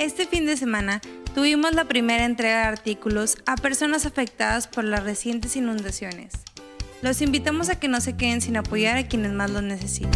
Este fin de semana tuvimos la primera entrega de artículos a personas afectadas por las recientes inundaciones. Los invitamos a que no se queden sin apoyar a quienes más lo necesitan.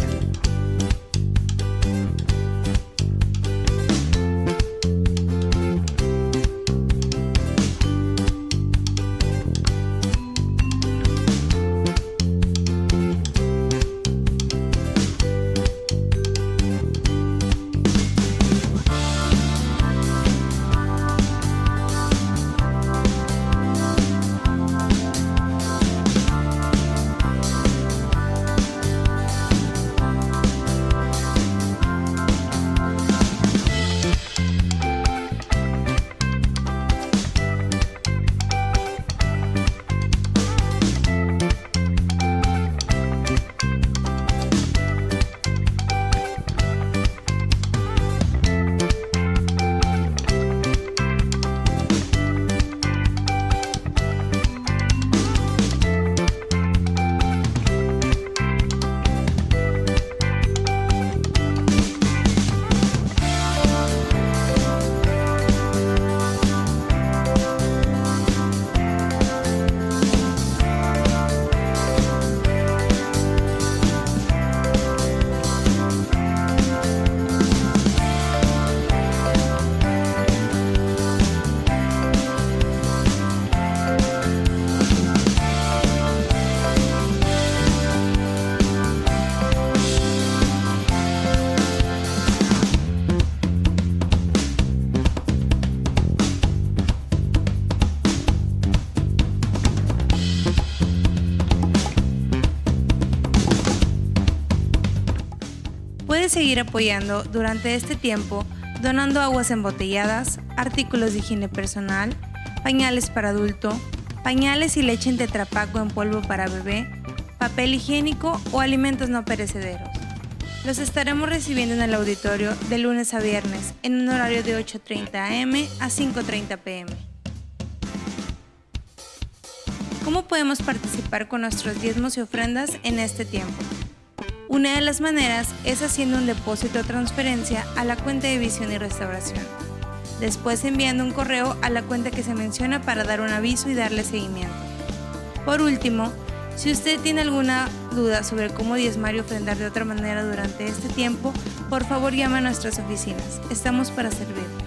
Puedes seguir apoyando durante este tiempo donando aguas embotelladas, artículos de higiene personal, pañales para adulto, pañales y leche en Tetra Pak o en polvo para bebé, papel higiénico o alimentos no perecederos. Los estaremos recibiendo en el auditorio de lunes a viernes en un horario de 8:30 am a 5:30 pm. ¿Cómo podemos participar con nuestros diezmos y ofrendas en este tiempo? Una de las maneras es haciendo un depósito o transferencia a la cuenta de Visión y Restauración. Después enviando un correo a la cuenta que se menciona para dar un aviso y darle seguimiento. Por último, si usted tiene alguna duda sobre cómo diezmar y ofrendar de otra manera durante este tiempo, por favor llame a nuestras oficinas. Estamos para servirle.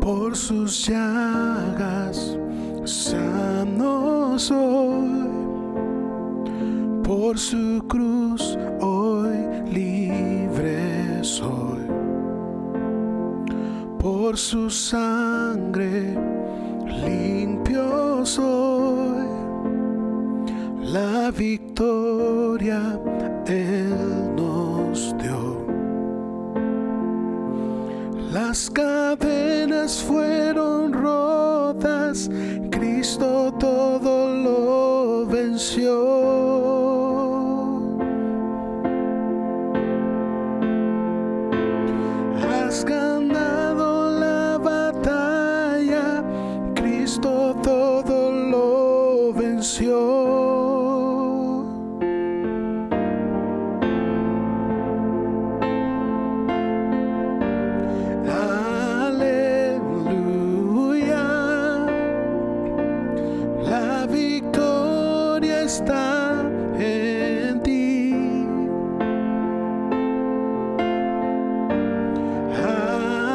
Por sus llagas sano soy, por su cruz hoy libre soy, por su sangre limpio soy, la victoria Él nos dio. Las cadenas fueron rotas, Cristo todo lo venció. Has ganado la batalla, Cristo todo lo venció. Está en ti.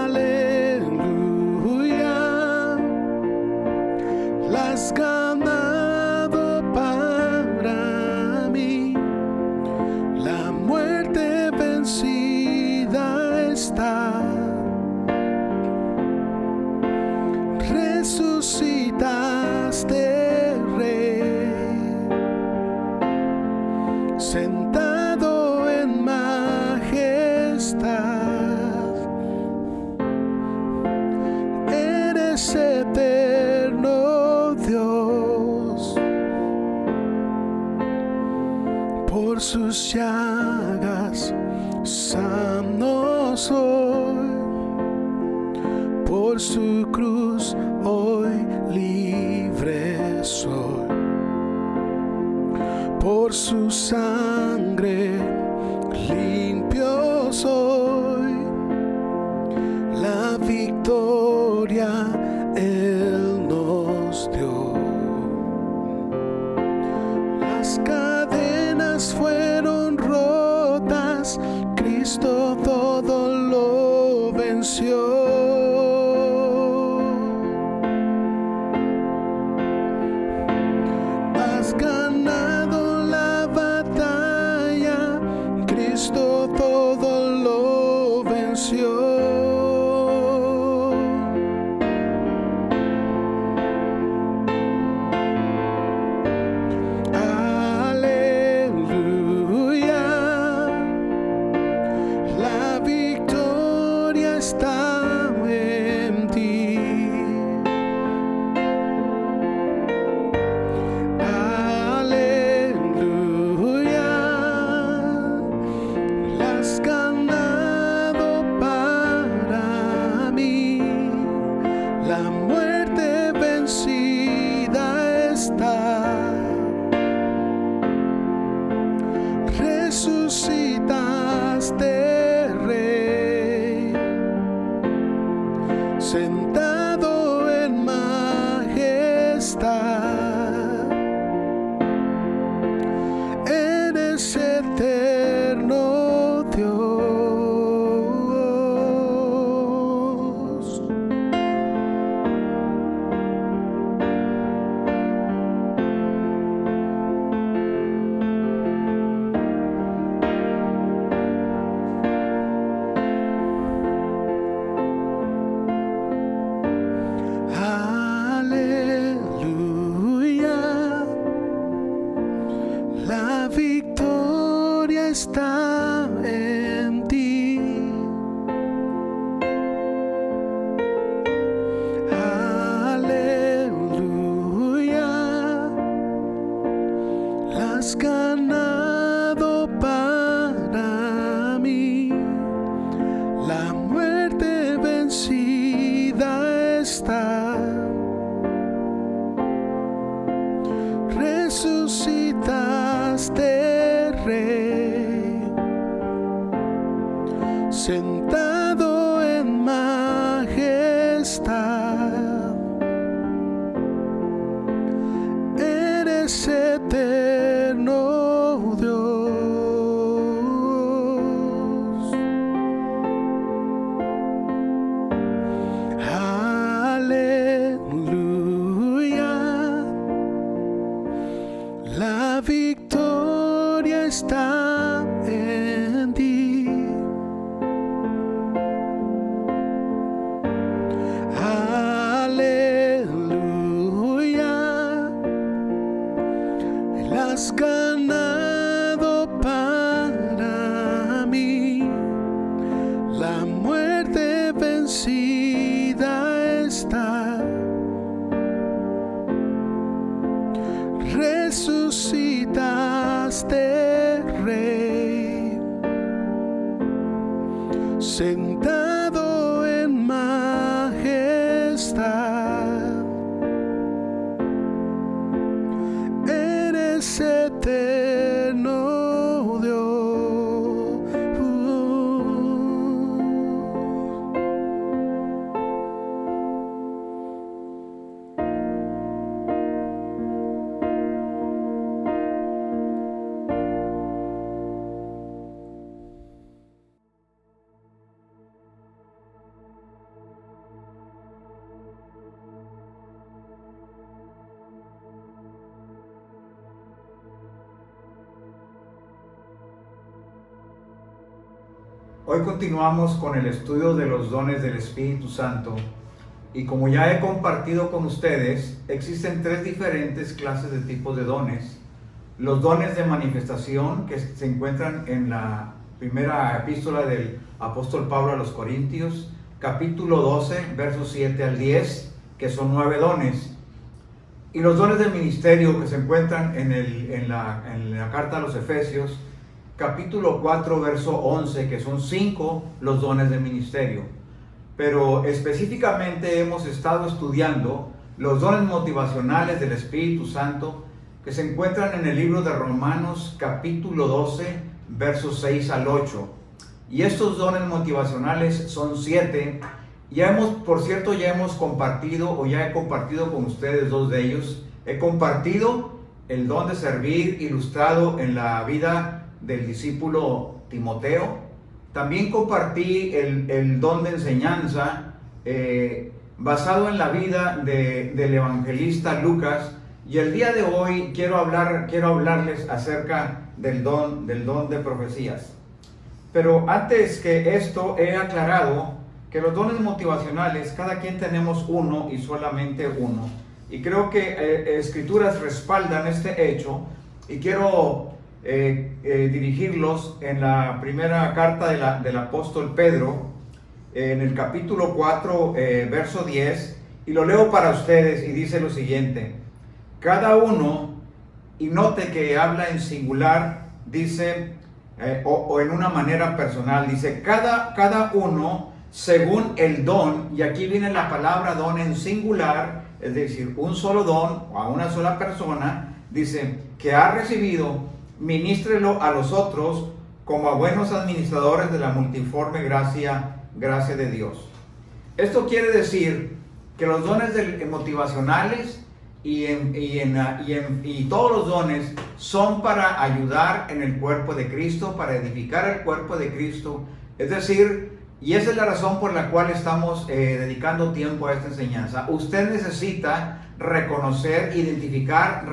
Aleluya, la has ganado para mí. La muerte vencida está. Resucitaste, Rey, sentado en majestad. por sus llagas sano soy, por su cruz hoy libre soy, por su sangre limpio soy, la victoria Él nos dio. Las cadenas fueron rotas, Cristo todo lo venció. Has ganado la batalla, Cristo todo lo venció. Está en ti. Aleluya, la has ganado para mí, la muerte vencida está, resucitaste, Rey, sentado en majestad, eres eterno Dios. La victoria está en ti. Aleluya, la has ganado para mí, la muerte vencida está, resucitaste, Rey, sentado en majestad, eres eterno Dios. Aleluya, la victoria está en ti. Aleluya, la has ganado para mí, la muerte vencida está, resucitaste, Rey, sentado en majestad, eres eterno Dios. Hoy continuamos con el estudio de los dones del Espíritu Santo y como ya he compartido con ustedes, existen tres diferentes clases de tipos de dones. Los dones de manifestación que se encuentran en la primera epístola del apóstol Pablo a los Corintios, capítulo 12, versos 7 al 10, que son 9 dones. y los dones del ministerio que se encuentran en la carta a los Efesios, capítulo 4, verso 11, que son 5 los dones del ministerio. Pero específicamente hemos estado estudiando los dones motivacionales del Espíritu Santo que se encuentran en el libro de Romanos, capítulo 12, versos 6 al 8. Y estos dones motivacionales son 7. Por cierto, ya he compartido con ustedes 2 de ellos. He compartido el don de servir ilustrado en la vida del discípulo Timoteo. También compartí el don de enseñanza basado en la vida del evangelista Lucas. Y el día de hoy quiero hablarles acerca del don de profecías. Pero antes que esto, he aclarado que los dones motivacionales, cada quien tenemos uno y solamente uno. Y creo que escrituras respaldan este hecho, y quiero dirigirlos en la primera carta del apóstol Pedro, en el capítulo 4, verso 10, y lo leo para ustedes, y dice lo siguiente: cada uno, y note que habla en singular, dice, o en una manera personal, dice, cada uno según el don, y aquí viene la palabra don en singular, es decir, un solo don o a una sola persona, dice, que ha recibido, ministrelo a los otros como a buenos administradores de la multiforme gracia de Dios. Esto quiere decir que los dones motivacionales y todos los dones son para ayudar en el cuerpo de Cristo, para edificar el cuerpo de Cristo. Es decir, y esa es la razón por la cual estamos dedicando tiempo a esta enseñanza. Usted necesita reconocer, identificar,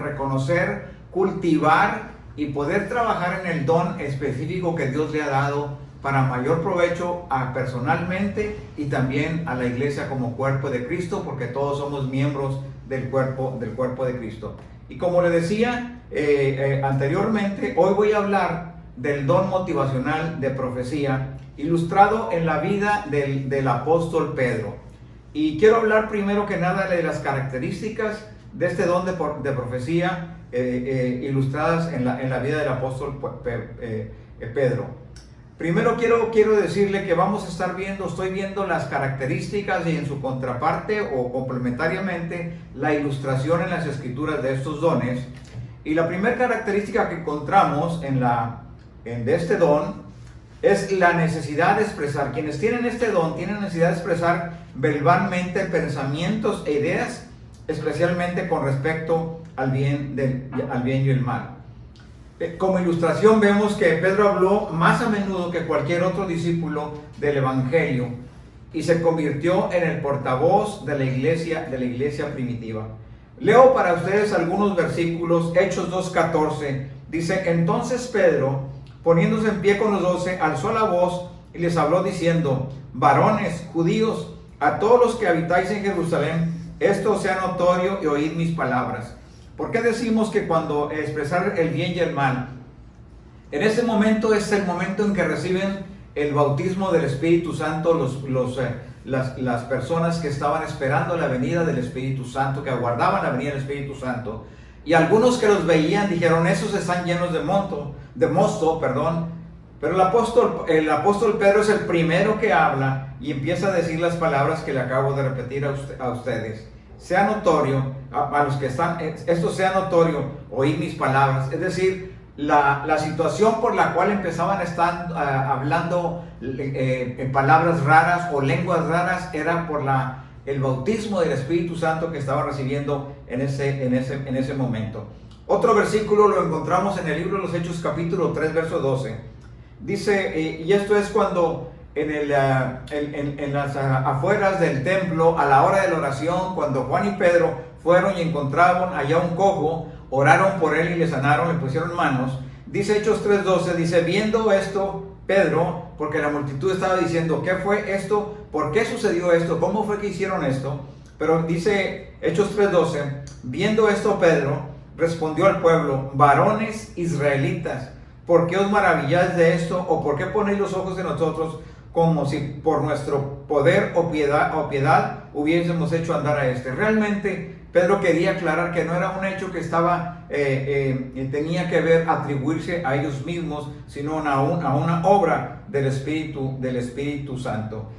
cultivar y poder trabajar en el don específico que Dios le ha dado para mayor provecho personalmente y también a la iglesia como cuerpo de Cristo, porque todos somos miembros del cuerpo de Cristo. Y como le decía anteriormente, hoy voy a hablar del don motivacional de profecía, ilustrado en la vida del apóstol Pedro. Y quiero hablar primero que nada de las características de este don de profecía ilustradas en la vida del apóstol Pedro. Primero quiero decirle que estoy viendo las características y en su contraparte o complementariamente la ilustración en las escrituras de estos dones. Y la primera característica que encontramos de este don es la necesidad de expresar. Quienes tienen este don tienen necesidad de expresar verbalmente pensamientos e ideas, especialmente con respecto al bien y el mal. Como ilustración vemos que Pedro habló más a menudo que cualquier otro discípulo del Evangelio y se convirtió en el portavoz de la iglesia primitiva. Leo para ustedes algunos versículos. Hechos 2:14 dice: entonces Pedro, poniéndose en pie con los 12, alzó la voz y les habló diciendo: varones judíos, a todos los que habitáis en Jerusalén, esto sea notorio y oíd mis palabras. ¿Por qué decimos que cuando expresar el bien y el mal? En ese momento es el momento en que reciben el bautismo del Espíritu Santo las personas que estaban esperando la venida del Espíritu Santo, que aguardaban la venida del Espíritu Santo. Y algunos que los veían dijeron: esos están llenos de mosto. Pero el apóstol Pedro es el primero que habla y empieza a decir las palabras que le acabo de repetir a ustedes. Sea notorio, a los que están, esto sea notorio, oír mis palabras. Es decir, la situación por la cual empezaban a estar hablando en palabras raras o lenguas raras era por el bautismo del Espíritu Santo que estaban recibiendo en ese momento. Otro versículo lo encontramos en el libro de los Hechos, capítulo 3, verso 12. Dice, y esto es cuando en las afueras del templo, a la hora de la oración, cuando Juan y Pedro fueron y encontraron allá un cojo, oraron por él y le sanaron, le pusieron manos. Dice Hechos 3:12, dice: viendo esto, Pedro, porque la multitud estaba diciendo: ¿qué fue esto? ¿Por qué sucedió esto? ¿Cómo fue que hicieron esto? Pero dice Hechos 3:12, viendo esto, Pedro respondió al pueblo: varones israelitas, ¿por qué os maravilláis de esto? ¿O por qué ponéis los ojos en nosotros, como si por nuestro poder o piedad hubiésemos hecho andar a este? Realmente Pedro quería aclarar que no era un hecho que tenía que ver, atribuirse a ellos mismos, sino a una obra del Espíritu Santo.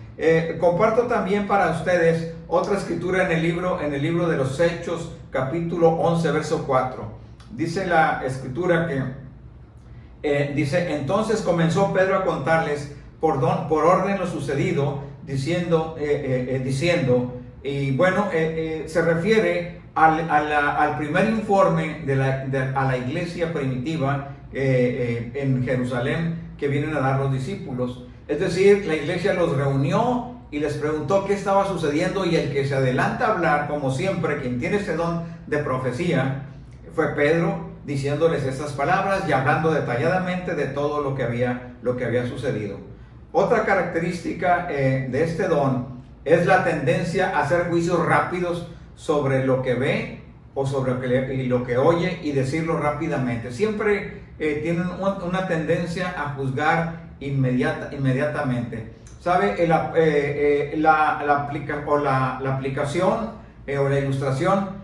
Comparto también para ustedes otra escritura en el libro de los Hechos, capítulo 11, verso 4. Dice la escritura que, dice, entonces comenzó Pedro a contarles por orden lo sucedido, diciendo, y bueno, se refiere al primer informe a la iglesia primitiva en Jerusalén que vienen a dar los discípulos. Es decir, la iglesia los reunió y les preguntó qué estaba sucediendo, y el que se adelanta a hablar, como siempre, quien tiene ese don de profecía, fue Pedro, diciéndoles estas palabras y hablando detalladamente de todo lo que había sucedido. Otra característica de este don es la tendencia a hacer juicios rápidos sobre lo que ve o sobre lo que oye, y decirlo rápidamente. Siempre tienen una tendencia a juzgar inmediatamente. ¿Sabe? La aplicación o la ilustración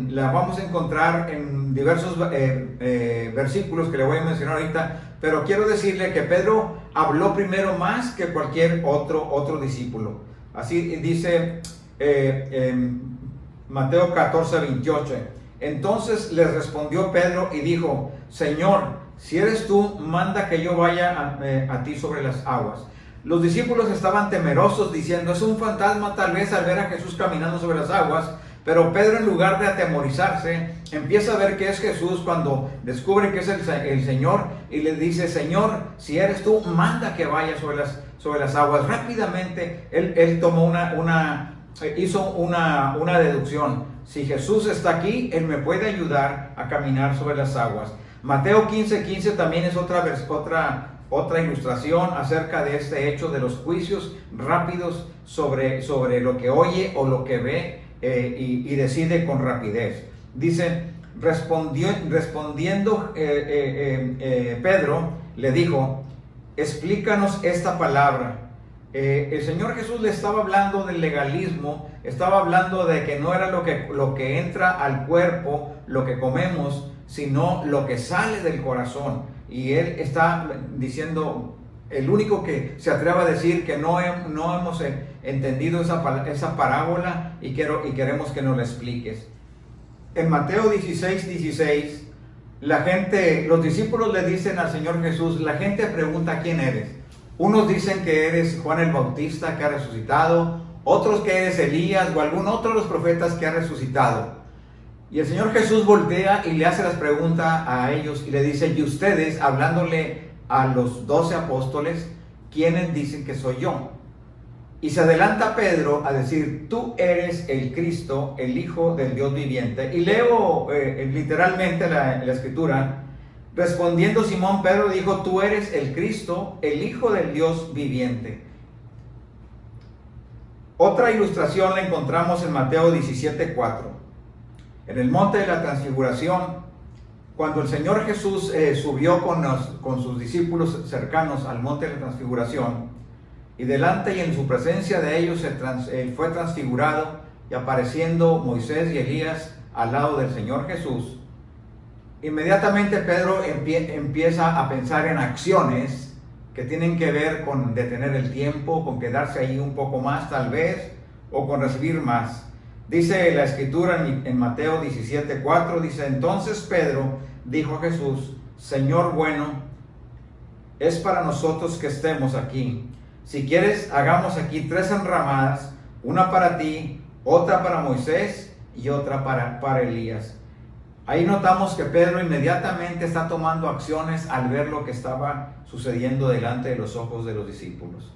la vamos a encontrar en diversos versículos que le voy a mencionar ahorita, pero quiero decirle que Pedro habló primero más que cualquier otro discípulo. Así dice Mateo 14, 28. Entonces les respondió Pedro y dijo: Señor, si eres tú, manda que yo vaya a ti sobre las aguas. Los discípulos estaban temerosos, diciendo: es un fantasma tal vez, al ver a Jesús caminando sobre las aguas. Pero Pedro, en lugar de atemorizarse, empieza a ver que es Jesús cuando descubre que es el Señor, y le dice: Señor, si eres tú, manda que vaya sobre las aguas. Rápidamente él tomó hizo una deducción: si Jesús está aquí, Él me puede ayudar a caminar sobre las aguas. Mateo 15:15 también es otra ilustración acerca de este hecho de los juicios rápidos sobre lo que oye o lo que ve, y decide con rapidez. Dice: respondiendo Pedro le dijo: explícanos esta palabra. El Señor Jesús le estaba hablando del legalismo, estaba hablando de que no era lo que entra al cuerpo, lo que comemos, sino lo que sale del corazón. Y Él está diciendo, el único que se atreve a decir que no hemos entendido esa parábola, y queremos que nos la expliques. En Mateo 16:16, los discípulos le dicen al Señor Jesús, la gente pregunta: ¿quién eres? Unos dicen que eres Juan el Bautista, que ha resucitado, otros que eres Elías o algún otro de los profetas que ha resucitado. Y el Señor Jesús voltea y le hace las preguntas a ellos y le dice: y ustedes, hablándole a los 12 apóstoles, ¿quiénes dicen que soy yo? Y se adelanta Pedro a decir: tú eres el Cristo, el Hijo del Dios viviente. Y leo literalmente la escritura. Respondiendo Simón Pedro dijo: tú eres el Cristo, el Hijo del Dios viviente. Otra ilustración la encontramos en Mateo 17:4. En el monte de la transfiguración, cuando el Señor Jesús subió con sus discípulos cercanos al monte de la transfiguración, y delante y en su presencia de ellos fue transfigurado, y apareciendo Moisés y Elías al lado del Señor Jesús, inmediatamente Pedro empieza a pensar en acciones que tienen que ver con detener el tiempo, con quedarse ahí un poco más tal vez, o con recibir más. Dice la escritura en Mateo 17:4, dice: entonces Pedro dijo a Jesús: Señor bueno, es para nosotros que estemos aquí. Si quieres, hagamos aquí 3 enramadas, una para ti, otra para Moisés y otra para Elías. Ahí notamos que Pedro inmediatamente está tomando acciones al ver lo que estaba sucediendo delante de los ojos de los discípulos.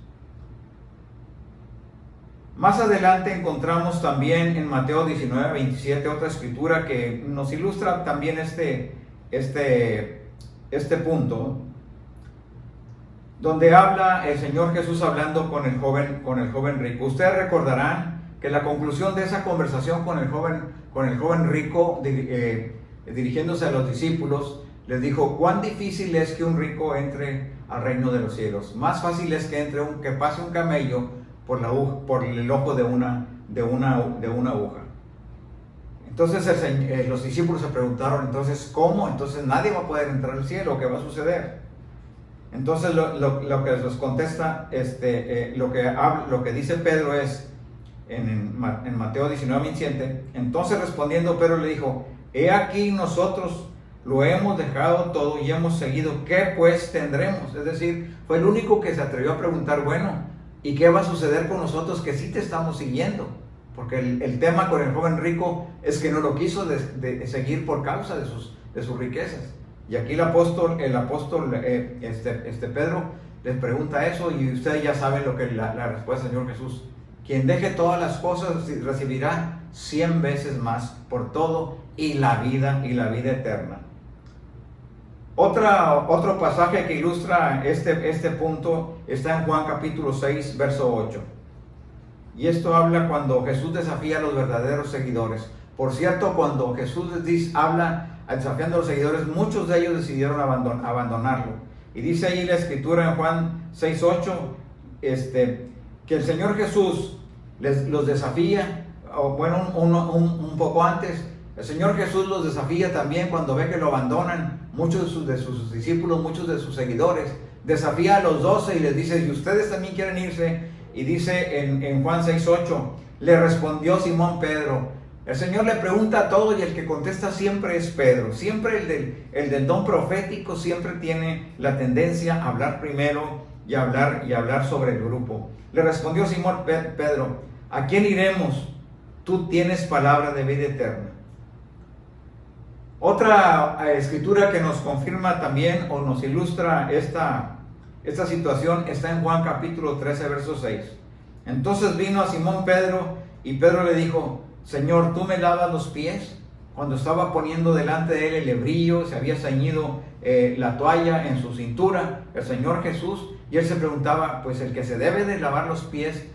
Más adelante encontramos también en Mateo 19:27 otra escritura que nos ilustra también este punto, donde habla el Señor Jesús hablando con el joven rico. Ustedes recordarán que la conclusión de esa conversación con el joven rico, dirigiéndose a los discípulos, les dijo: cuán difícil es que un rico entre al reino de los cielos. Más fácil es que pase un camello por el ojo de una aguja. Entonces los discípulos se preguntaron, entonces, ¿cómo? Entonces nadie va a poder entrar al cielo, ¿qué va a suceder? Entonces lo que les contesta, lo que dice Pedro es, en Mateo 19:27, entonces respondiendo Pedro le dijo, he aquí nosotros lo hemos dejado todo y hemos seguido, ¿qué pues tendremos? Es decir, fue el único que se atrevió a preguntar, bueno, ¿y qué va a suceder con nosotros que sí te estamos siguiendo? Porque el tema con el joven rico es que no lo quiso de seguir por causa de sus riquezas. Y aquí el apóstol Pedro les pregunta eso, y ustedes ya saben lo que la respuesta del Señor Jesús. Quien deje todas las cosas recibirá 100 veces más por todo y la vida eterna. Otro pasaje que ilustra este punto está en Juan capítulo 6, verso 8. Y esto habla cuando Jesús desafía a los verdaderos seguidores. Por cierto, cuando Jesús habla desafiando a los seguidores, muchos de ellos decidieron abandonarlo. Y dice ahí la escritura en Juan 6:8, que el Señor Jesús los desafía, o bueno, un poco antes, el Señor Jesús los desafía también cuando ve que lo abandonan muchos de sus discípulos, muchos de sus seguidores. Desafía a los 12 y les dice, ¿y ustedes también quieren irse? Y dice en Juan 6:8, le respondió Simón Pedro. El Señor le pregunta a todos y el que contesta siempre es Pedro. Siempre el del don profético siempre tiene la tendencia a hablar primero y hablar sobre el grupo. Le respondió Simón Pedro, ¿a quién iremos? Tú tienes palabra de vida eterna. Otra escritura que nos confirma también o nos ilustra esta situación está en Juan capítulo 13, verso 6. Entonces vino a Simón Pedro y Pedro le dijo, Señor, ¿tú me lavas los pies? Cuando estaba poniendo delante de él el hebrillo, se había ceñido la toalla en su cintura, el Señor Jesús, y él se preguntaba, pues el que se debe de lavar los pies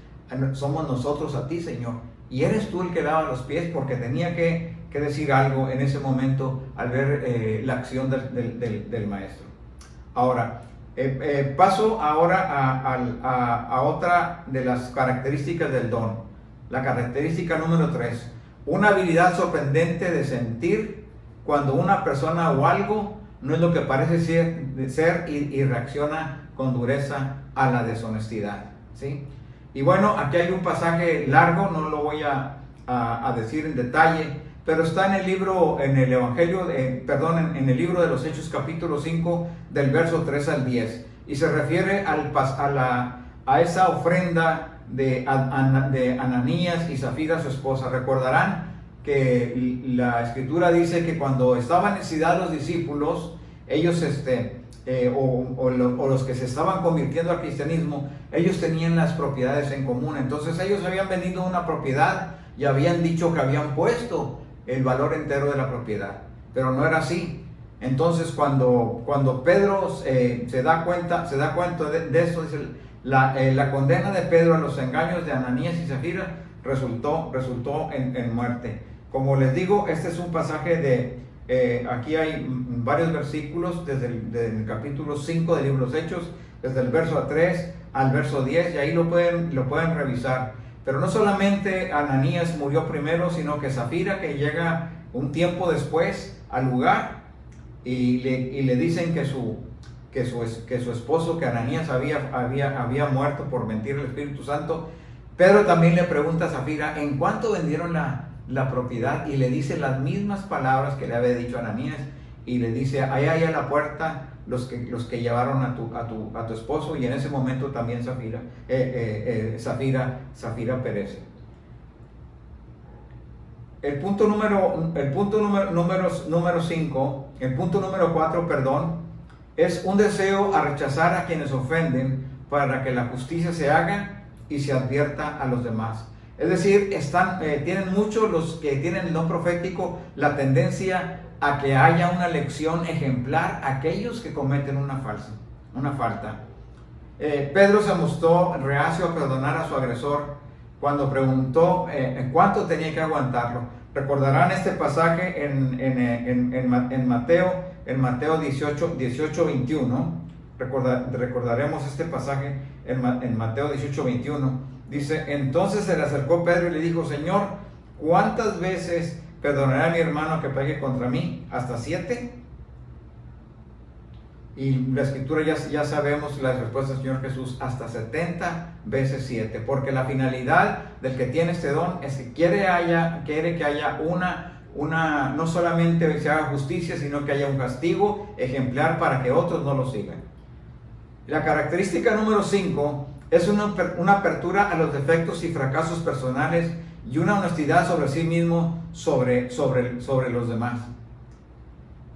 somos nosotros a ti, Señor. Y eres tú el que lava los pies, porque tenía que decir algo en ese momento al ver la acción del maestro. Ahora, paso ahora a otra de las características del don. La característica número 3, una habilidad sorprendente de sentir cuando una persona o algo no es lo que parece ser y reacciona con dureza a la deshonestidad, ¿sí? Y bueno, aquí hay un pasaje largo, no lo voy a decir en detalle, pero está en el libro, en el libro de los Hechos capítulo 5 del verso 3 al 10, y se refiere a esa ofrenda de Ananías y Zafira, su esposa. Recordarán que la escritura dice que cuando estaban en ciudad los discípulos, ellos los que se estaban convirtiendo al cristianismo, ellos tenían las propiedades en común. Entonces ellos habían vendido una propiedad y habían dicho que habían puesto el valor entero de la propiedad, pero no era así. Entonces cuando Pedro se da cuenta de esto, dice, la condena de Pedro a los engaños de Ananías y Zafira resultó en muerte. Como les digo, este es un pasaje aquí hay varios versículos desde el capítulo 5 del libro de los Hechos, desde el verso 3 al verso 10, y ahí lo pueden revisar. Pero no solamente Ananías murió primero, sino que Zafira, que llega un tiempo después al lugar y le dicen que su esposo, que Ananías había muerto por mentir al Espíritu Santo. Pedro también le pregunta a Zafira, ¿en cuánto vendieron la propiedad? Y le dice las mismas palabras que le había dicho Ananías, y le dice, allá a la puerta los que llevaron a tu esposo. Y en ese momento también Zafira perece. El punto número 4, es un deseo a rechazar a quienes ofenden para que la justicia se haga y se advierta a los demás. Es decir, tienen muchos los que tienen el don profético la tendencia a que haya una lección ejemplar a aquellos que cometen una falta. Pedro se mostró reacio a perdonar a su agresor cuando preguntó cuánto tenía que aguantarlo. Recordarán este pasaje en Mateo 18, 21. Recordaremos este pasaje en Mateo 18, 21. Dice, entonces se le acercó Pedro y le dijo, Señor, ¿cuántas veces ¿Perdonaré a mi hermano que peque contra mí? ¿Hasta 7? Y la escritura ya sabemos la respuesta del Señor Jesús, hasta 70 veces 7, porque la finalidad del que tiene este don es que quiere que haya no solamente se haga justicia, sino que haya un castigo ejemplar para que otros no lo sigan. La característica número 5 es una apertura a los defectos y fracasos personales y una honestidad sobre sí mismo, sobre los demás.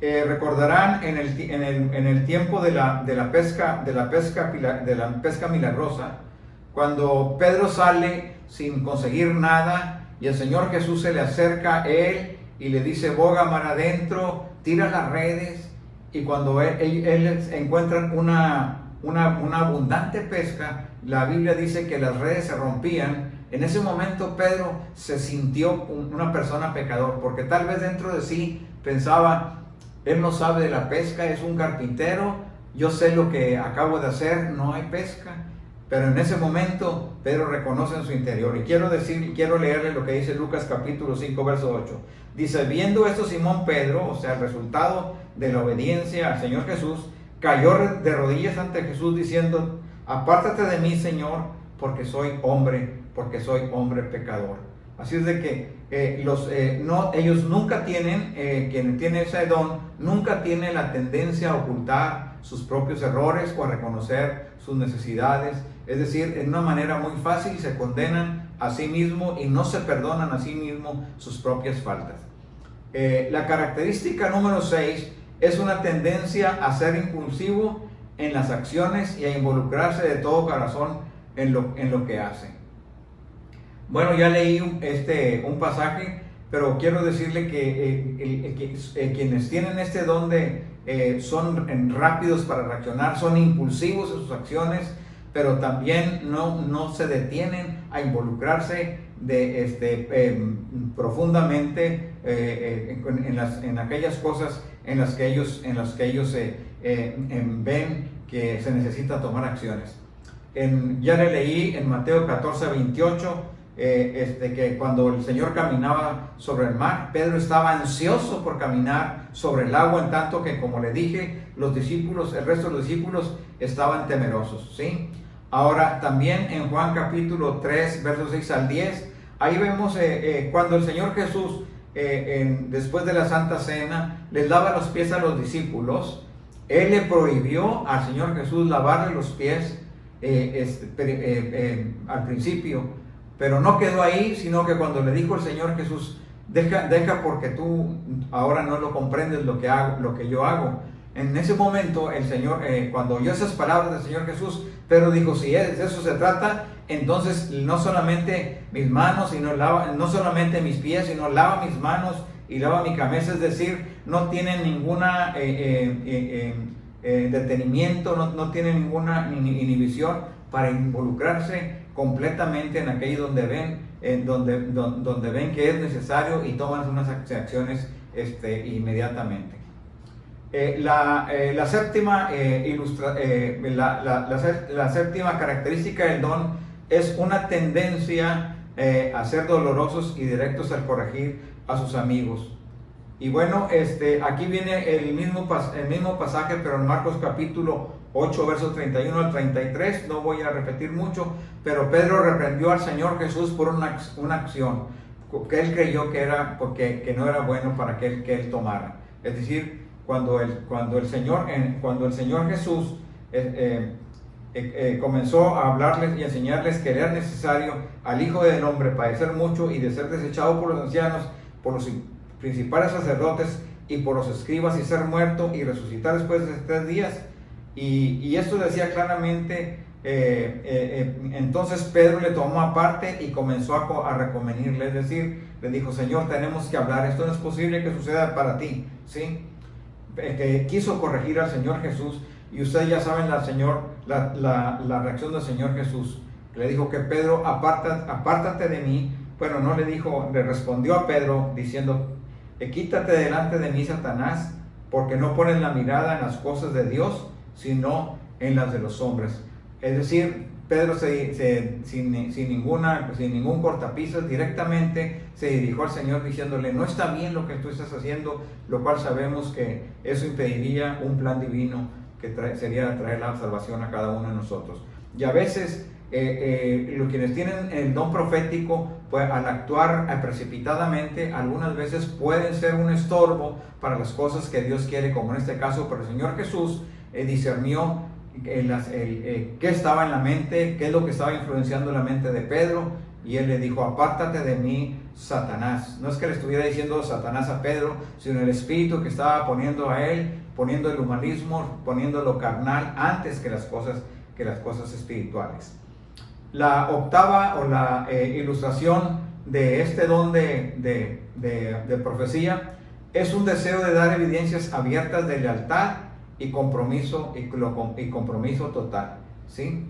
Recordarán en el tiempo de la pesca milagrosa, cuando Pedro sale sin conseguir nada y el Señor Jesús se le acerca a él y le dice: boga mar adentro, tira las redes, y cuando él encuentran una abundante pesca, la Biblia dice que las redes se rompían. En ese momento Pedro se sintió una persona pecador, porque tal vez dentro de sí pensaba: él no sabe de la pesca, es un carpintero, yo sé lo que acabo de hacer, no hay pesca. Pero en ese momento Pedro reconoce en su interior, y quiero leerle lo que dice Lucas capítulo 5 verso 8. Dice: viendo esto, Simón Pedro, o sea, el resultado de la obediencia al Señor Jesús, cayó de rodillas ante Jesús diciendo: apártate de mí, Señor, porque soy hombre pecador. Así es de que ellos nunca tienen, quien tiene ese don, nunca tiene la tendencia a ocultar sus propios errores o a reconocer sus necesidades. Es decir, en una manera muy fácil se condenan a sí mismos y no se perdonan a sí mismos sus propias faltas. La característica número 6 es una tendencia a ser impulsivo en las acciones y a involucrarse de todo corazón en lo que hace. Bueno, ya leí un pasaje, pero quiero decirle que quienes tienen este don son rápidos para reaccionar, son impulsivos en sus acciones, pero también no se detienen a involucrarse profundamente en aquellas cosas en las que ellos ven que se necesita tomar acciones. Ya le leí en Mateo 14:28 que cuando el Señor caminaba sobre el mar, Pedro estaba ansioso por caminar sobre el agua, en tanto que, como le dije, el resto de los discípulos estaban temerosos, ¿sí? Ahora, también en Juan capítulo 3, versos 6 al 10, ahí vemos cuando el Señor Jesús, después de la Santa Cena, les lava los pies a los discípulos. Él le prohibió al Señor Jesús lavarle los pies al principio, pero no quedó ahí, sino que cuando le dijo el Señor Jesús: deja porque tú ahora no lo comprendes lo que yo hago. En ese momento el Señor, cuando oyó esas palabras del Señor Jesús, Pedro dijo: si de eso se trata, entonces no solamente mis manos, no solamente mis pies, sino lava mis manos y lava mi cabeza. Es decir, no tiene ninguna detenimiento, no tiene ninguna inhibición para involucrarse completamente en aquello donde ven que es necesario, y toman unas acciones inmediatamente. La séptima característica del don es una tendencia a ser dolorosos y directos al corregir a sus amigos. Y bueno, aquí viene el mismo pasaje, pero en Marcos capítulo 8, versos 31 al 33, no voy a repetir mucho, pero Pedro reprendió al Señor Jesús por una acción que él creyó que no era bueno para que él tomara. Es decir, cuando el Señor Jesús comenzó a hablarles y enseñarles que era necesario al Hijo del Hombre padecer mucho y de ser desechado por los ancianos, por los principales sacerdotes y por los escribas, y ser muerto y resucitar después de 3 días. Y esto decía claramente. Entonces Pedro le tomó aparte y comenzó a reconvenirle, es decir, le dijo: Señor, tenemos que hablar, esto no es posible que suceda para ti, ¿sí? Quiso corregir al Señor Jesús, y ustedes ya saben la reacción del Señor Jesús. Le dijo que Pedro, apártate de mí. Bueno, no le dijo, le respondió a Pedro diciendo: quítate delante de mí, Satanás, porque no pones la mirada en las cosas de Dios, sino en las de los hombres. Es decir, Pedro sin ningún cortapisas directamente se dirigió al Señor diciéndole: no está bien lo que tú estás haciendo, lo cual sabemos que eso impediría un plan divino que sería traer la salvación a cada uno de nosotros. Y a veces los quienes tienen el don profético, pues al actuar precipitadamente, algunas veces pueden ser un estorbo para las cosas que Dios quiere, como en este caso. Pero el Señor Jesús discernió qué estaba en la mente, qué es lo que estaba influenciando la mente de Pedro, y él le dijo: apártate de mí, Satanás. No es que le estuviera diciendo Satanás a Pedro, sino el espíritu que estaba poniendo a él, poniendo el humanismo, poniendo lo carnal antes que las cosas espirituales. La octava o la ilustración de este don de profecía es un deseo de dar evidencias abiertas de lealtad y compromiso total, ¿sí?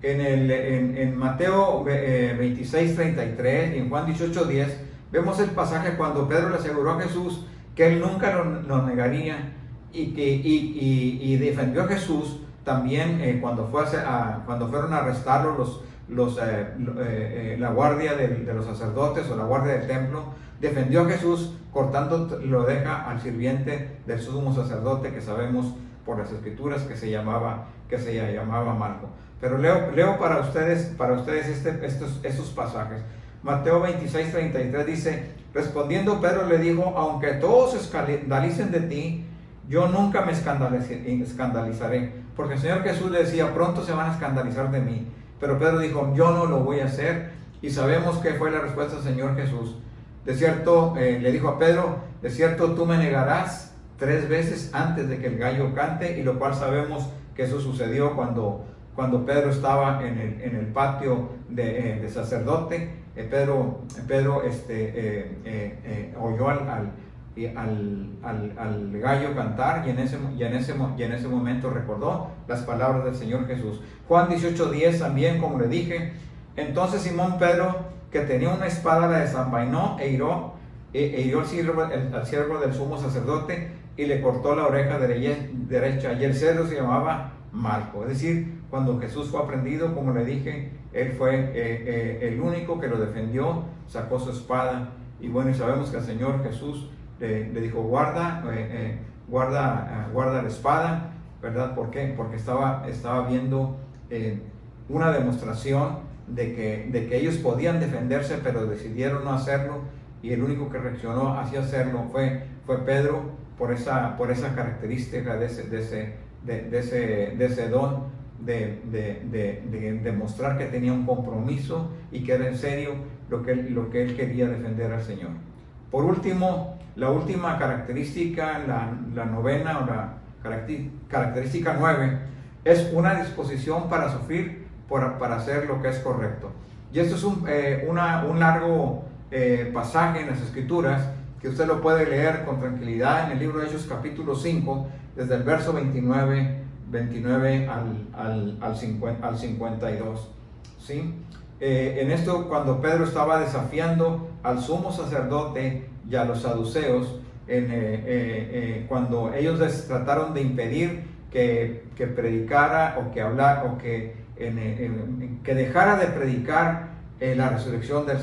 En Mateo 26:33 y en Juan 18:10 vemos el pasaje cuando Pedro le aseguró a Jesús que él nunca lo negaría, y defendió a Jesús también cuando fueron a arrestarlo la guardia de los sacerdotes o la guardia del templo. Defendió a Jesús cortando la oreja al sirviente del sumo sacerdote, que sabemos por las escrituras que se llamaba Malco. Pero leo para ustedes estos pasajes. Mateo 26:33 dice: respondiendo Pedro le dijo: aunque todos se escandalicen de ti, yo nunca me escandalizaré. Porque el Señor Jesús le decía: pronto se van a escandalizar de mí. Pero Pedro dijo: yo no lo voy a hacer. Y sabemos que fue la respuesta del Señor Jesús. De cierto, le dijo a Pedro: de cierto tú me negarás 3 veces antes de que el gallo cante. Y lo cual sabemos que eso sucedió cuando Pedro estaba en el patio de sacerdote. Pedro oyó al gallo cantar, y en ese momento recordó las palabras del Señor Jesús. Juan 18:10 también, como le dije: entonces Simón Pedro, que tenía una espada, la desenvainó e hirió al siervo del sumo sacerdote y le cortó la oreja derecha, y el siervo se llamaba Malco. Es decir, cuando Jesús fue aprendido, como le dije, él fue el único que lo defendió, sacó su espada. Y bueno, y sabemos que el Señor Jesús le dijo: guarda la espada, ¿verdad? ¿Por qué? Porque estaba viendo una demostración de que ellos podían defenderse, pero decidieron no hacerlo, y el único que reaccionó hacia hacerlo fue Pedro, por esa característica de ese don de demostrar que tenía un compromiso y que era en serio lo que él quería defender al Señor. Por último, la última característica, la novena o la característica 9, es una disposición para sufrir, para hacer lo que es correcto. Y esto es un largo pasaje en las Escrituras, que usted lo puede leer con tranquilidad en el libro de Hechos capítulo 5, desde el verso 29 al 52, ¿sí? En esto, cuando Pedro estaba desafiando al sumo sacerdote y a los saduceos, cuando ellos les trataron de impedir que predicara o que hablara o que dejara de predicar la resurrección del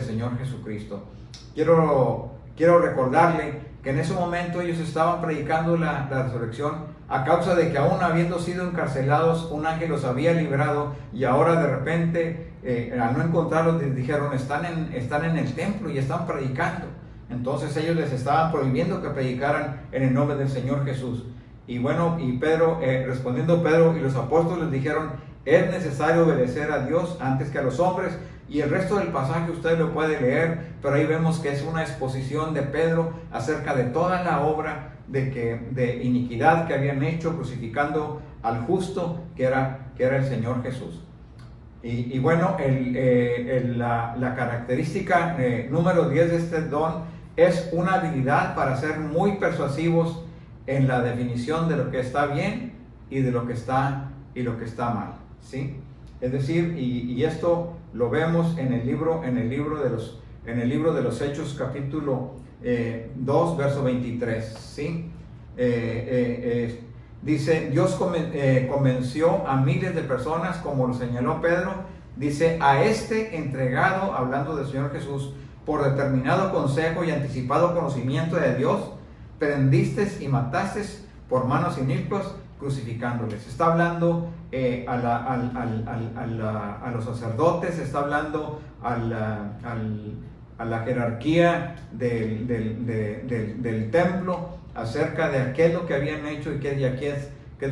Señor Jesucristo. Quiero recordarle que en ese momento ellos estaban predicando la resurrección a causa de que, aún habiendo sido encarcelados, un ángel los había librado, y ahora de repente, al no encontrarlos, les dijeron: están en el templo y están predicando. Entonces ellos les estaban prohibiendo que predicaran en el nombre del Señor Jesús. Y bueno, y Pedro, respondiendo Pedro y los apóstoles, les dijeron: es necesario obedecer a Dios antes que a los hombres. Y el resto del pasaje usted lo puede leer, pero ahí vemos que es una exposición de Pedro acerca de toda la obra de iniquidad que habían hecho, crucificando al justo, que era el Señor Jesús. Y bueno, la característica número 10 de este don es una habilidad para ser muy persuasivos en la definición de lo que está bien y de lo que está mal, ¿sí? Es decir, y esto lo vemos en el libro de los Hechos capítulo 2 verso 23, ¿sí? Dice, Dios convenció a miles de personas, como lo señaló Pedro. Dice, a este entregado, hablando del Señor Jesús, por determinado consejo y anticipado conocimiento de Dios, prendiste y mataste por manos inicuas, crucificándoles. Está hablando a los sacerdotes, está hablando a la jerarquía del templo, acerca de qué es lo que habían hecho y qué es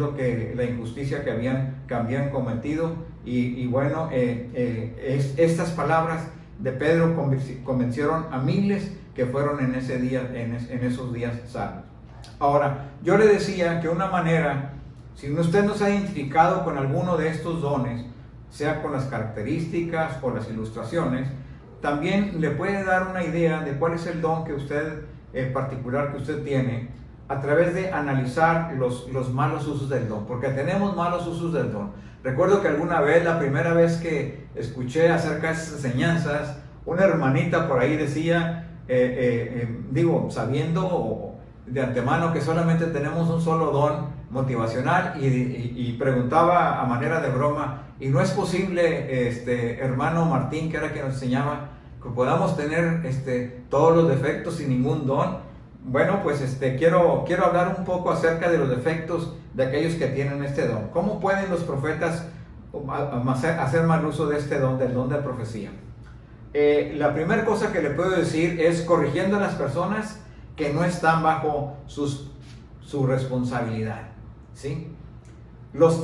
lo que la injusticia que habían cometido. Y bueno, estas palabras de Pedro convencieron a miles que fueron en ese día, en esos días salvos. Ahora, yo le decía que una manera, si usted no se ha identificado con alguno de estos dones, sea con las características o las ilustraciones, también le puede dar una idea de cuál es el don que usted, particular que usted tiene, a través de analizar los malos usos del don, porque tenemos malos usos del don. Recuerdo que alguna vez, la primera vez que escuché acerca de esas enseñanzas, una hermanita por ahí decía, sabiendo de antemano que solamente tenemos un solo don motivacional, y preguntaba a manera de broma, y no es posible, hermano Martín, que era quien nos enseñaba, que podamos tener todos los defectos sin ningún don. Bueno, pues quiero hablar un poco acerca de los defectos de aquellos que tienen este don. ¿Cómo pueden los profetas hacer mal uso de este don, del don de profecía? La primera cosa que le puedo decir es corrigiendo a las personas que no están bajo su responsabilidad, ¿sí? Los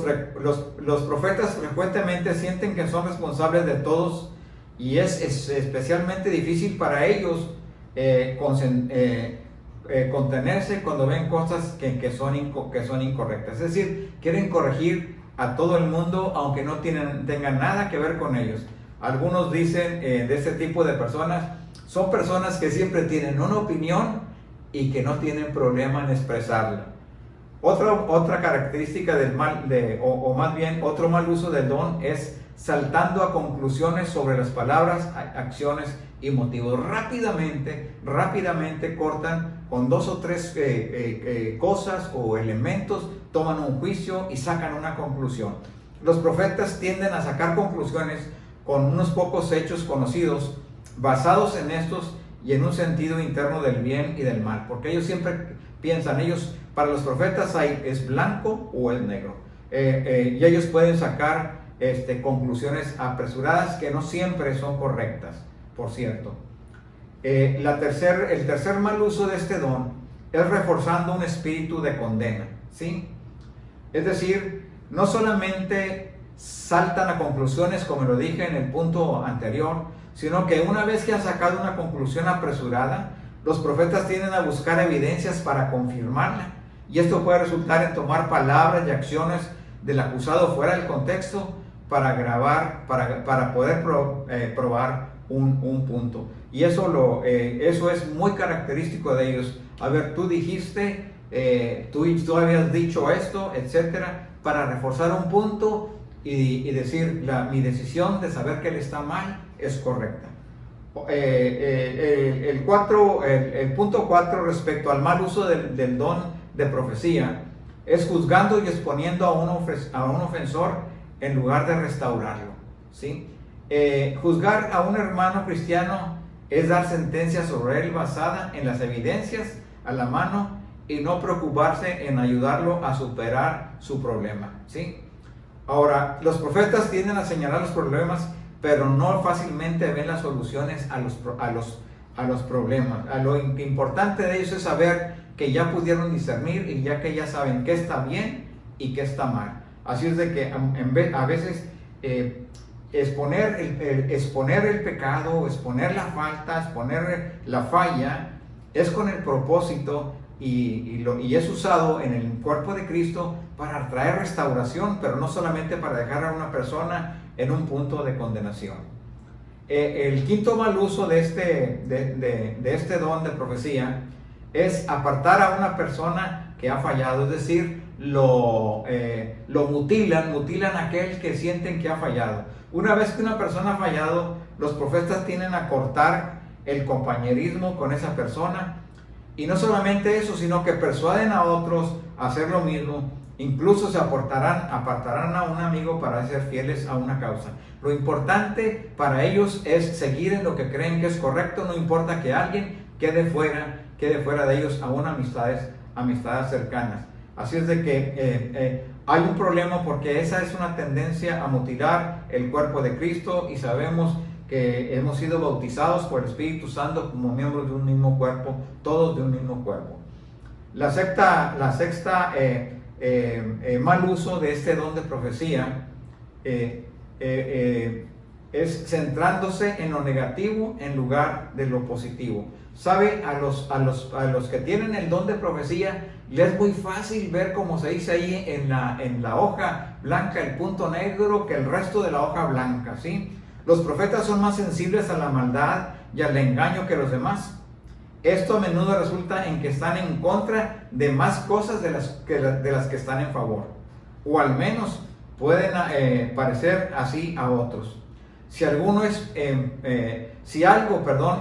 profetas frecuentemente sienten que son responsables de todos, y es especialmente difícil para ellos contenerse cuando ven cosas que son incorrectas. Es decir, quieren corregir a todo el mundo aunque no tengan nada que ver con ellos. Algunos dicen de este tipo de personas, son personas que siempre tienen una opinión y que no tienen problema en expresarla. Otra característica del más bien otro mal uso del don es saltando a conclusiones sobre las palabras, acciones y motivos. Rápidamente cortan con dos o tres cosas o elementos, toman un juicio y sacan una conclusión. Los profetas tienden a sacar conclusiones con unos pocos hechos conocidos, basados en estos y en un sentido interno del bien y del mal, porque ellos siempre piensan, para los profetas es blanco o es negro, y ellos pueden sacar conclusiones apresuradas que no siempre son correctas, por cierto. El tercer mal uso de este don es reforzando un espíritu de condena, ¿sí? Es decir, no solamente saltan a conclusiones, como lo dije en el punto anterior, sino que una vez que han sacado una conclusión apresurada, los profetas tienden a buscar evidencias para confirmarla, y esto puede resultar en tomar palabras y acciones del acusado fuera del contexto para poder probar un punto. Y eso es muy característico de ellos. A ver, tú dijiste, tú habías dicho esto, etcétera, para reforzar un punto y decir, mi decisión de saber que él está mal es correcta. El punto 4 respecto al mal uso del don de profecía es juzgando y exponiendo a un ofensor en lugar de restaurarlo, ¿sí? Juzgar a un hermano cristiano es dar sentencia sobre él basada en las evidencias a la mano y no preocuparse en ayudarlo a superar su problema, ¿sí? Ahora, los profetas tienden a señalar los problemas, pero no fácilmente ven las soluciones a los problemas. Lo importante de ellos es saber que ya pudieron discernir y ya que ya saben qué está bien y qué está mal. Así es de que a veces exponer el pecado, exponer la falta, exponer la falla, es con el propósito y es usado en el cuerpo de Cristo para traer restauración, pero no solamente para dejar a una persona en un punto de condenación. El quinto mal uso de este don de profecía es apartar a una persona que ha fallado, es decir, lo mutilan a aquel que sienten que ha fallado. Una vez que una persona ha fallado, los profetas tienden a cortar el compañerismo con esa persona, y no solamente eso, sino que persuaden a otros a hacer lo mismo, Incluso se apartarán a un amigo para ser fieles a una causa. Lo importante para ellos es seguir en lo que creen que es correcto, no importa que alguien quede fuera de ellos, aún amistades cercanas. Así es de que hay un problema, porque esa es una tendencia a mutilar el cuerpo de Cristo, y sabemos que hemos sido bautizados por el Espíritu Santo como miembros de un mismo cuerpo, todos de un mismo cuerpo. La sexta mal uso de este don de profecía es centrándose en lo negativo en lugar de lo positivo. ¿Sabe? A los que tienen el don de profecía les es muy fácil ver, como se dice ahí en la hoja blanca, el punto negro, que el resto de la hoja blanca, ¿sí? Los profetas son más sensibles a la maldad y al engaño que los demás. Esto a menudo resulta en que están en contra de más cosas de las que están en favor, o al menos pueden parecer así a otros. Si algo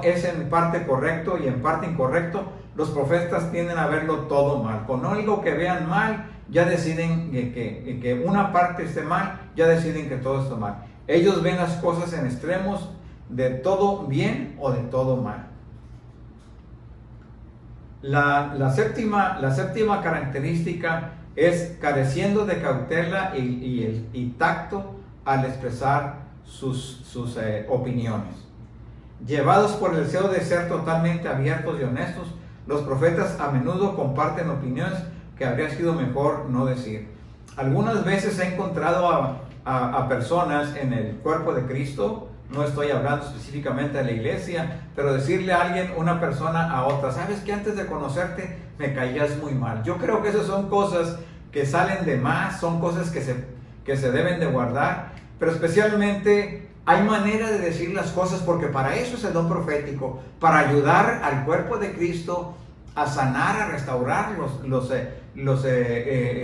es en parte correcto y en parte incorrecto, los profetas tienden a verlo todo mal. Con algo que vean mal, ya deciden que una parte esté mal, ya deciden que todo está mal. Ellos ven las cosas en extremos, de todo bien o de todo mal. La séptima característica es careciendo de cautela y tacto al expresar sus opiniones. Llevados por el deseo de ser totalmente abiertos y honestos, los profetas a menudo comparten opiniones que habría sido mejor no decir. Algunas veces he encontrado a personas en el cuerpo de Cristo, no estoy hablando específicamente de la iglesia, pero decirle a alguien, una persona a otra: sabes que antes de conocerte me caías muy mal. Yo creo que esas son cosas que salen de más, son cosas que se deben de guardar, pero especialmente hay manera de decir las cosas, porque para eso es el don profético, para ayudar al cuerpo de Cristo a sanar, a restaurar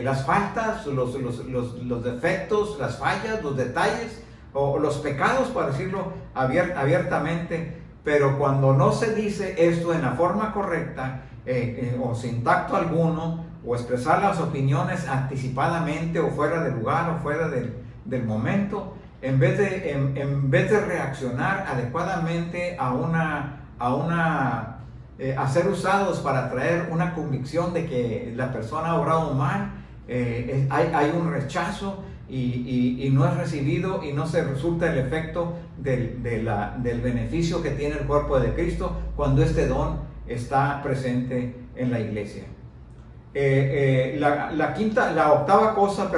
las faltas, los defectos, las fallas, los detalles o los pecados, para decirlo abiertamente. Pero cuando no se dice esto en la forma correcta, o sin tacto alguno, o expresar las opiniones anticipadamente o fuera de lugar o fuera del momento, en vez de reaccionar adecuadamente a ser usados para traer una convicción de que la persona ha obrado mal, hay un rechazo y no es recibido, y no se resulta el efecto del beneficio que tiene el cuerpo de Cristo cuando este don está presente en la iglesia. La octava cosa,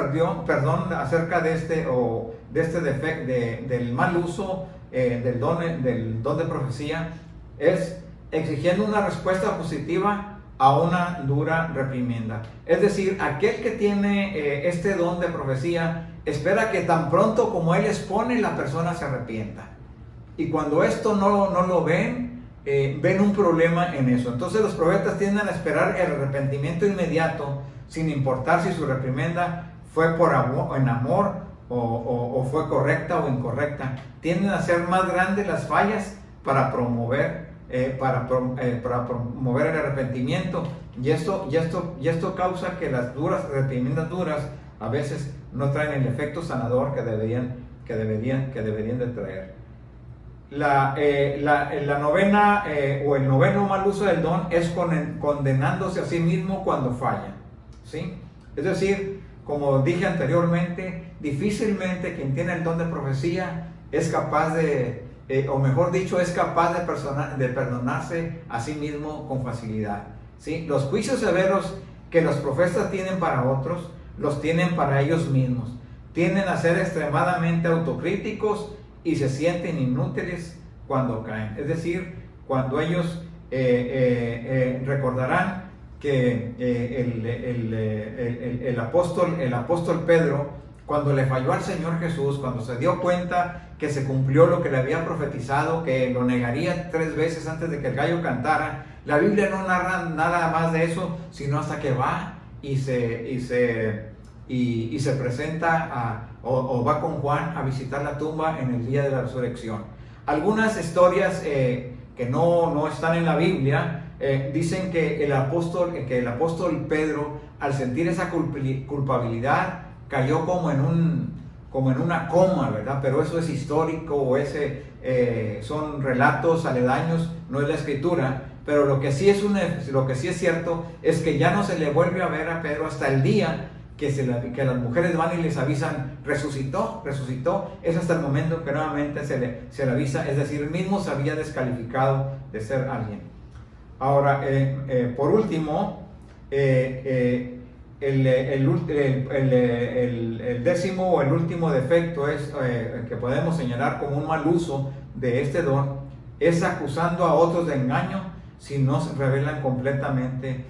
acerca de este defecto, del mal uso del don de profecía, es exigiendo una respuesta positiva a una dura reprimenda. Es decir, aquel que tiene este don de profecía espera que tan pronto como él expone, la persona se arrepienta. Y cuando esto no lo ven un problema en eso. Entonces los profetas tienden a esperar el arrepentimiento inmediato, sin importar si su reprimenda fue en amor o fue correcta o incorrecta. Tienden a ser más grandes las fallas para promover el arrepentimiento, y esto causa que las reprimendas duras a veces no traen el efecto sanador que deberían de traer. La novena o el noveno mal uso del don es condenándose a sí mismo cuando falla, ¿sí? Es decir, como dije anteriormente, difícilmente quien tiene el don de profecía es capaz es capaz de perdonarse a sí mismo con facilidad, ¿sí? Los juicios severos que los profetas tienen para otros, los tienen para ellos mismos. Tienden a ser extremadamente autocríticos y se sienten inútiles cuando caen. Es decir, cuando ellos recordarán que el apóstol Pedro, cuando le falló al Señor Jesús, cuando se dio cuenta que se cumplió lo que le había profetizado, que lo negaría 3 veces antes de que el gallo cantara, la Biblia no narra nada más de eso, sino hasta que va y se presenta o va con Juan a visitar la tumba en el día de la resurrección. Algunas historias que no están en la Biblia dicen que el apóstol Pedro al sentir esa culpabilidad, cayó como en una coma, ¿verdad? Pero eso es histórico, o son relatos aledaños, no es la escritura. Pero lo que sí es cierto es que ya no se le vuelve a ver a Pedro hasta el día que las mujeres van y les avisan, resucitó. Es hasta el momento que nuevamente se le avisa, es decir, él mismo se había descalificado de ser alguien. Ahora, por último, el décimo o el último defecto que podemos señalar como un mal uso de este don, es acusando a otros de engaño si no se revelan completamente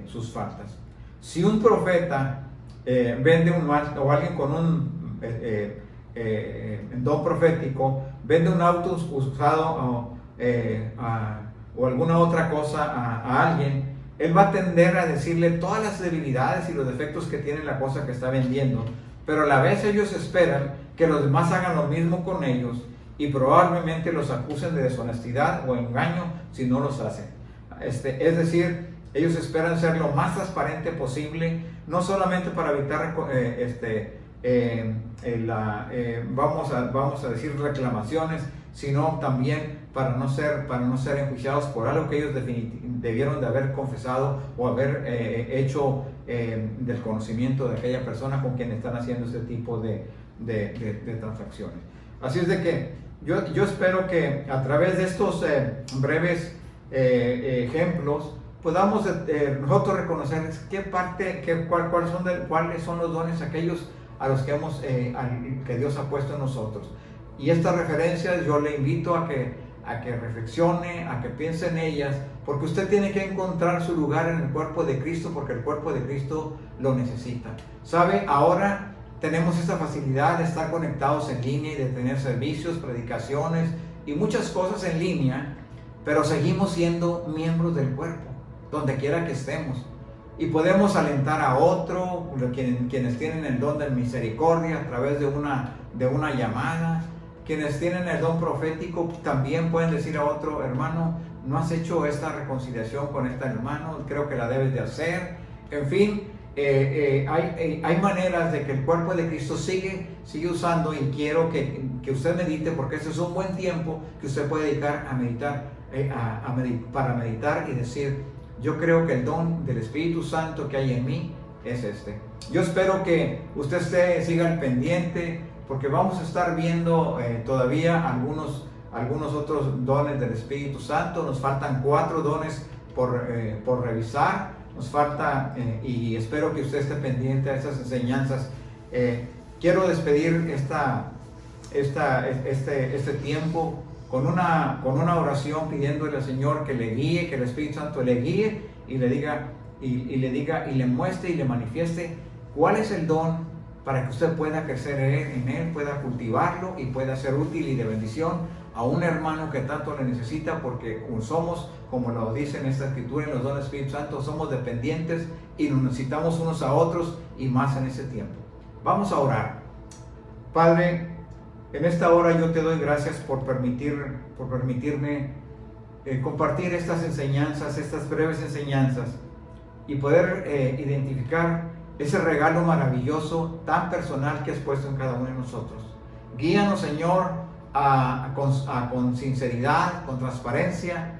sus faltas. Si un profeta vende o alguien con un don profético vende un auto usado o alguna otra cosa a alguien, él va a tender a decirle todas las debilidades y los defectos que tiene la cosa que está vendiendo, pero a la vez ellos esperan que los demás hagan lo mismo con ellos y probablemente los acusen de deshonestidad o engaño si no los hacen. Es decir, ellos esperan ser lo más transparente posible, no solamente para evitar vamos a decir reclamaciones, sino también para no ser enjuiciados por algo que ellos debieron de haber confesado o haber hecho del conocimiento de aquella persona con quien están haciendo este tipo de transacciones. Así es de que yo espero que a través de estos breves ejemplos podamos nosotros reconocer cuáles son los dones aquellos a los que Dios ha puesto en nosotros. Y estas referencias yo le invito a que reflexione, a que piense en ellas, porque usted tiene que encontrar su lugar en el cuerpo de Cristo, porque el cuerpo de Cristo lo necesita. ¿Sabe? Ahora tenemos esta facilidad de estar conectados en línea y de tener servicios, predicaciones y muchas cosas en línea, pero seguimos siendo miembros del cuerpo, donde quiera que estemos. Y podemos alentar a otro, quienes tienen el don de misericordia a través de una llamada. Quienes tienen el don profético también pueden decir a otro: hermano, no has hecho esta reconciliación con este hermano, creo que la debes de hacer. En fin, hay maneras de que el cuerpo de Cristo sigue usando, y quiero que usted medite, porque este es un buen tiempo que usted puede dedicar a meditar, para meditar y decir: yo creo que el don del Espíritu Santo que hay en mí es este. Yo espero que usted siga al pendiente, porque vamos a estar viendo todavía algunos otros dones del Espíritu Santo. Nos faltan 4 dones por revisar. Nos falta, y espero que usted esté pendiente a esas enseñanzas. Quiero despedir este tiempo con una oración, pidiéndole al Señor que le guíe, que el Espíritu Santo le guíe y le diga y le muestre y le manifieste cuál es el don, para que usted pueda crecer en él, pueda cultivarlo y pueda ser útil y de bendición a un hermano que tanto le necesita, porque somos, como lo dice en esta escritura, en los dones del Espíritu Santo, somos dependientes y nos necesitamos unos a otros, y más en ese tiempo. Vamos a orar. Padre, en esta hora yo te doy gracias por permitirme compartir estas enseñanzas, estas breves enseñanzas, y poder identificar ese regalo maravilloso, tan personal, que has puesto en cada uno de nosotros. Guíanos, Señor, con sinceridad, con transparencia,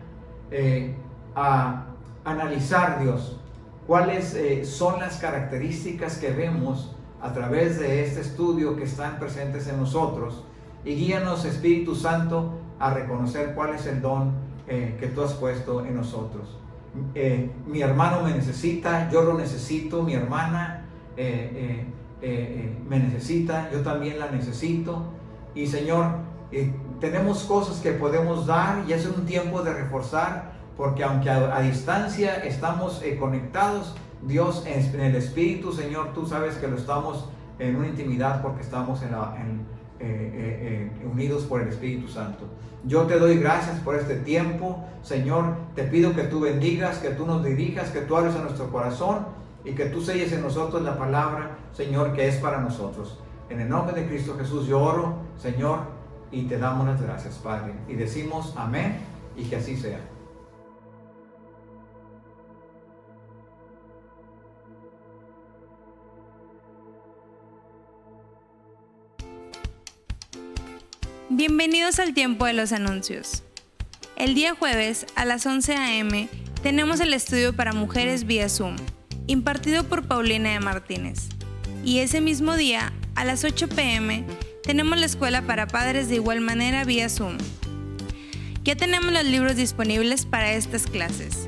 a analizar, Dios, cuáles son las características que vemos a través de este estudio que están presentes en nosotros, y guíanos, Espíritu Santo, a reconocer cuál es el don que tú has puesto en nosotros. Mi hermano me necesita, yo lo necesito, mi hermana me necesita, yo también la necesito. Y Señor, tenemos cosas que podemos dar, y es un tiempo de reforzar, porque aunque a distancia estamos conectados, Dios, en el Espíritu, Señor, tú sabes que lo estamos en una intimidad, porque estamos unidos por el Espíritu Santo. Yo te doy gracias por este tiempo, Señor. Te pido que tú bendigas, que tú nos dirijas, que tú hables a nuestro corazón, y que tú selles en nosotros la palabra, Señor, que es para nosotros. En el nombre de Cristo Jesús yo oro, Señor, y te damos las gracias, Padre. Y decimos amén, y que así sea. Bienvenidos al tiempo de los anuncios. El día jueves a las 11 a.m. tenemos el estudio para mujeres vía Zoom, impartido por Paulina de Martínez. Y ese mismo día, a las 8 p.m., tenemos la escuela para padres de igual manera vía Zoom. Ya tenemos los libros disponibles para estas clases.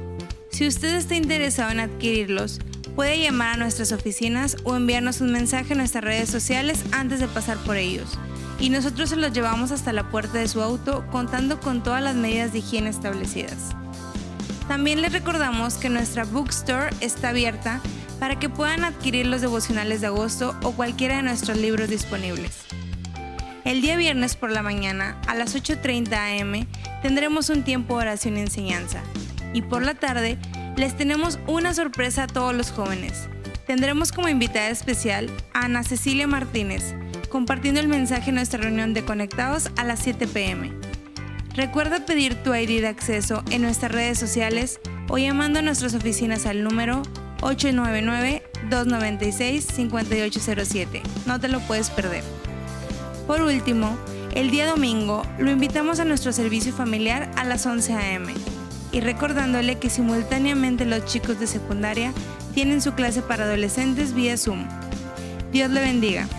Si usted está interesado en adquirirlos, puede llamar a nuestras oficinas o enviarnos un mensaje en nuestras redes sociales antes de pasar por ellos. Y nosotros se los llevamos hasta la puerta de su auto contando con todas las medidas de higiene establecidas. También les recordamos que nuestra bookstore está abierta para que puedan adquirir los devocionales de agosto o cualquiera de nuestros libros disponibles. El día viernes por la mañana, a las 8:30 a.m., tendremos un tiempo de oración y enseñanza. Y por la tarde, les tenemos una sorpresa a todos los jóvenes. Tendremos como invitada especial a Ana Cecilia Martínez, compartiendo el mensaje en nuestra reunión de Conectados a las 7 p.m. Recuerda pedir tu ID de acceso en nuestras redes sociales o llamando a nuestras oficinas al número 899-296-5807. No te lo puedes perder. Por último, el día domingo lo invitamos a nuestro servicio familiar a las 11 a.m. y recordándole que simultáneamente los chicos de secundaria tienen su clase para adolescentes vía Zoom. Dios le bendiga.